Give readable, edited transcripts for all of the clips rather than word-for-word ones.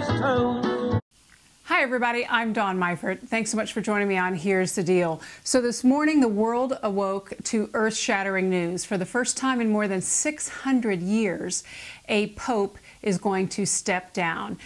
his toes. Hi everybody, I'm Dawn Meifert. Thanks so much for joining me on Here's the Deal. So this morning the world awoke to earth-shattering news. For the first time in more than 600 years, a pope is going to step down.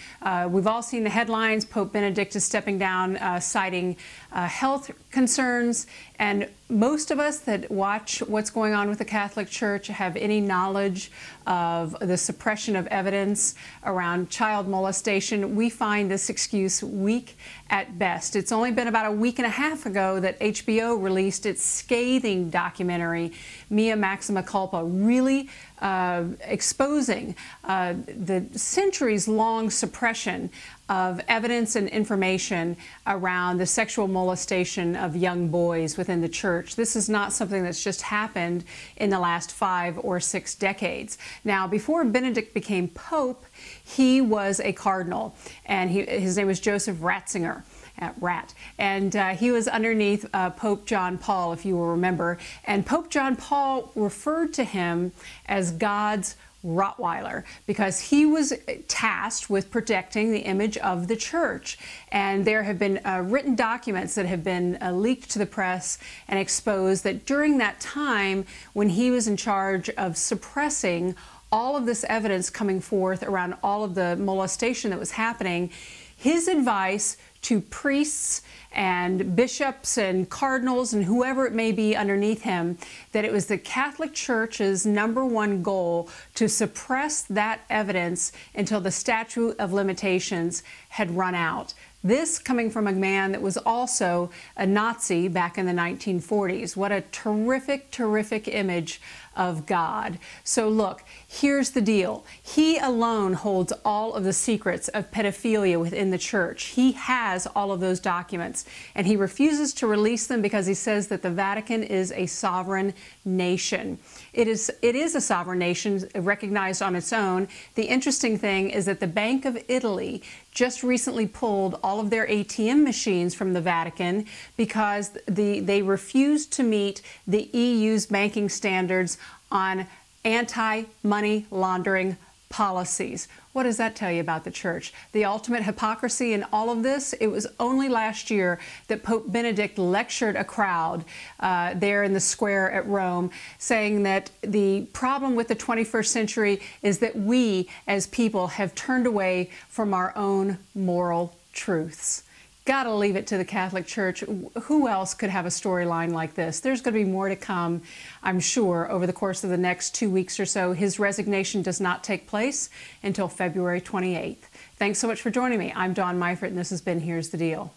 We've all seen the headlines. Pope Benedict is stepping down, citing health concerns. And most of us that watch what's going on with the Catholic Church have any knowledge of the suppression of evidence around child molestation. We find this excuse weak at best. It's only been about a week and a half ago that HBO released its scathing documentary, Mea Maxima Culpa, really exposing the centuries-long suppression of evidence and information around the sexual molestation of young boys within the church. This is not something that's just happened in the last 5 or 6 decades. Now, before Benedict became Pope, he was a cardinal, and his name was Joseph Ratzinger. And he was underneath Pope John Paul, if you will remember. And Pope John Paul referred to him as God's Rottweiler because he was tasked with protecting the image of the church. And there have been written documents that have been leaked to the press and exposed that during that time when he was in charge of suppressing all of this evidence coming forth around all of the molestation that was happening, his advice to priests and bishops and cardinals and whoever it may be underneath him, that it was the Catholic Church's #1 goal to suppress that evidence until the statute of limitations had run out. This coming from a man that was also a Nazi back in the 1940s. What a terrific, terrific image of God. So look, here's the deal. He alone holds all of the secrets of pedophilia within the church. He has all of those documents, and he refuses to release them because he says that the Vatican is a sovereign nation. It is a sovereign nation recognized on its own. The interesting thing is that the Bank of Italy just recently pulled all of their ATM machines from the Vatican because they refused to meet the EU's banking standards on anti-money laundering policies. What does that tell you about the church? The ultimate hypocrisy in all of this? It was only last year that Pope Benedict lectured a crowd there in the square at Rome, saying that the problem with the 21st century is that we as people have turned away from our own moral truths. Gotta leave it to the Catholic Church. Who else could have a storyline like this? There's going to be more to come, I'm sure, over the course of the next 2 weeks or so. His resignation does not take place until February 28th. Thanks so much for joining me. I'm Dawn Meifert, and this has been Here's the Deal.